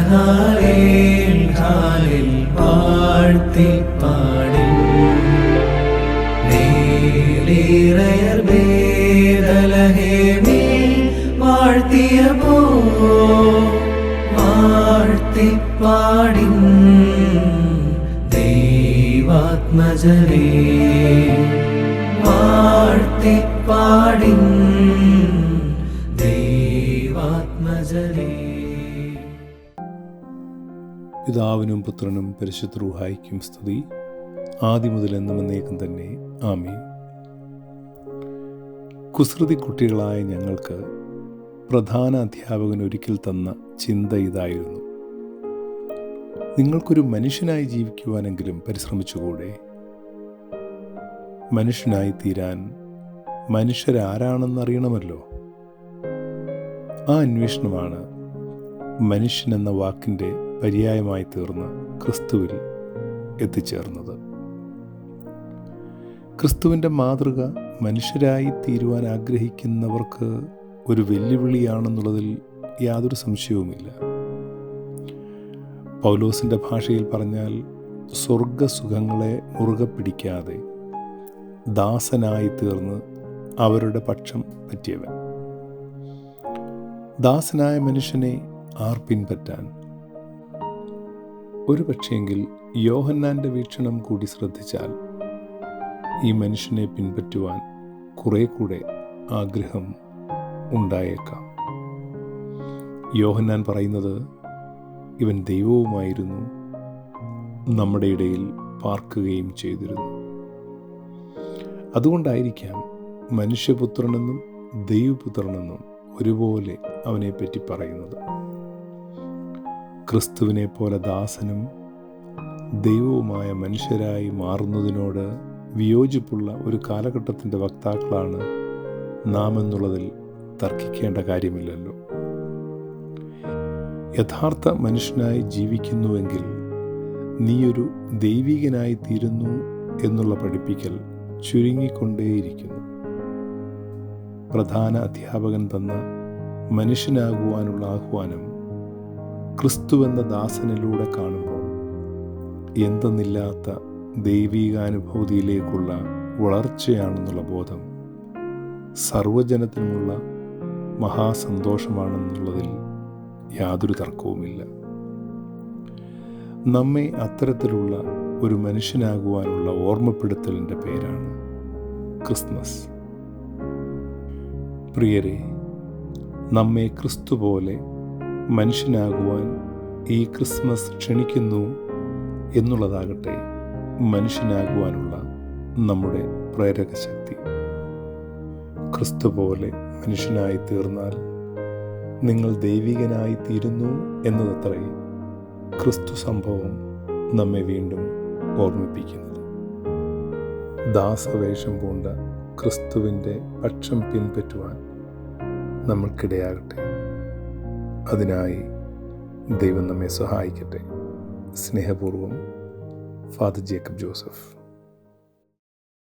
ഹാലേൽ ഹാലേൽ വാഴ്ത്തി പാടിൻ. നേലിറയർ ബേഥലഹേമിൽ വാഴ്ത്തിയപ്പോ വാഴ്ത്തിപ്പാടിൻ. ദൈവാത്മജനേ വാഴ്ത്തിപ്പാടിൻ. ദൈവാത്മജനേ. പിതാവിനും പുത്രനും പരിശുദ്ധ റൂഹായിക്കും സ്തുതി, ആദ്യം മുതൽ എന്നും എന്നേക്കും തന്നെ. ആമേൻ. കുസൃതി കുട്ടികളായ ഞങ്ങൾക്ക് പ്രധാന അധ്യാപകൻ ഒരിക്കൽ തന്ന ചിന്ത ഇതായിരുന്നു: നിങ്ങൾക്കൊരു മനുഷ്യനായി ജീവിക്കുവാനെങ്കിലും പരിശ്രമിച്ചുകൂടെ? മനുഷ്യനായി തീരാൻ മനുഷ്യരാരാണെന്നറിയണമല്ലോ. ആ അന്വേഷണമാണ് മനുഷ്യൻ എന്ന വാക്കിൻ്റെ പര്യായമായി തീർന്ന് ക്രിസ്തുവിൽ എത്തിച്ചേർന്നത്. ക്രിസ്തുവിൻ്റെ മാതൃക മനുഷ്യരായി തീരുവാൻ ആഗ്രഹിക്കുന്നവർക്ക് ഒരു വെല്ലുവിളിയാണെന്നുള്ളതിൽ യാതൊരു സംശയവുമില്ല. പൗലോസിൻ്റെ ഭാഷയിൽ പറഞ്ഞാൽ, സ്വർഗസുഖങ്ങളെ മുറുകെ പിടിക്കാതെ ദാസനായി തീർന്ന് അവരുടെ പക്ഷം പറ്റിയവൻ. ദാസനായ മനുഷ്യനെ ആർ പിൻപറ്റാൻ? ഒരു പക്ഷേങ്കിൽ യോഹന്നാൻ്റെ വീക്ഷണം കൂടി ശ്രദ്ധിച്ചാൽ ഈ മനുഷ്യനെ പിൻപറ്റുവാൻ കുറെ കൂടെ ആഗ്രഹം ഉണ്ടായേക്കാം. യോഹന്നാൻ പറയുന്നത് ഇവൻ ദൈവവുമായിരുന്നു, നമ്മുടെ ഇടയിൽ പാർക്കുകയും ചെയ്തിരുന്നു. അതുകൊണ്ടായിരിക്കാം മനുഷ്യപുത്രനെന്നും ദൈവപുത്രനെന്നും ഒരുപോലെ അവനെപ്പറ്റി പറയുന്നത്. ക്രിസ്തുവിനെ പോലെ ദാസനും ദൈവവുമായ മനുഷ്യരായി മാറുന്നതിനോട് വിയോജിപ്പുള്ള ഒരു കാലഘട്ടത്തിൻ്റെ വക്താക്കളാണ് നാം എന്നുള്ളതിൽ തർക്കിക്കേണ്ട കാര്യമില്ലല്ലോ. യഥാർത്ഥ മനുഷ്യനായി ജീവിക്കുന്നുവെങ്കിൽ നീയൊരു ദൈവികനായി തീരുന്നു എന്നുള്ള പഠിപ്പിക്കൽ ചുരുങ്ങിക്കൊണ്ടേയിരിക്കുന്നു. പ്രധാന അധ്യാപകൻ തന്ന മനുഷ്യനാകുവാനുള്ള ആഹ്വാനം ക്രിസ്തുവെന്ന ദാസനിലൂടെ കാണുമ്പോൾ എന്തെന്നില്ലാത്ത ദൈവികാനുഭൂതിയിലേക്കുള്ള വളർച്ചയാണെന്നുള്ള ബോധം സർവജനത്തിനുമുള്ള മഹാസന്തോഷമാണെന്നുള്ളതിൽ യാതൊരു തർക്കവുമില്ല. നമ്മെ അത്തരത്തിലുള്ള ഒരു മനുഷ്യനാകുവാനുള്ള ഓർമ്മപ്പെടുത്തലിൻ്റെ പേരാണ് ക്രിസ്മസ്. പ്രിയരെ, നമ്മെ ക്രിസ്തു പോലെ മനുഷ്യനാകുവാൻ ഈ ക്രിസ്മസ് ക്ഷണിക്കുന്നു എന്നുള്ളതാകട്ടെ മനുഷ്യനാകുവാനുള്ള നമ്മുടെ പ്രേരകശക്തി. ക്രിസ്തു പോലെ മനുഷ്യനായി തീർന്നാൽ നിങ്ങൾ ദൈവികനായി തീരുന്നു എന്നതത്രേ ക്രിസ്തു സംഭവം നമ്മെ വീണ്ടും ഓർമ്മിപ്പിക്കുന്നത്. ദാസവേഷം പൂണ്ട ക്രിസ്തുവിൻ്റെ പക്ഷം പിൻപറ്റുവാൻ നമ്മൾക്കിടയാകട്ടെ. അതിനായി ദൈവം നമ്മെ സഹായിക്കട്ടെ. സ്നേഹപൂർവം, ഫാദർ ജേക്കബ് ജോസഫ്.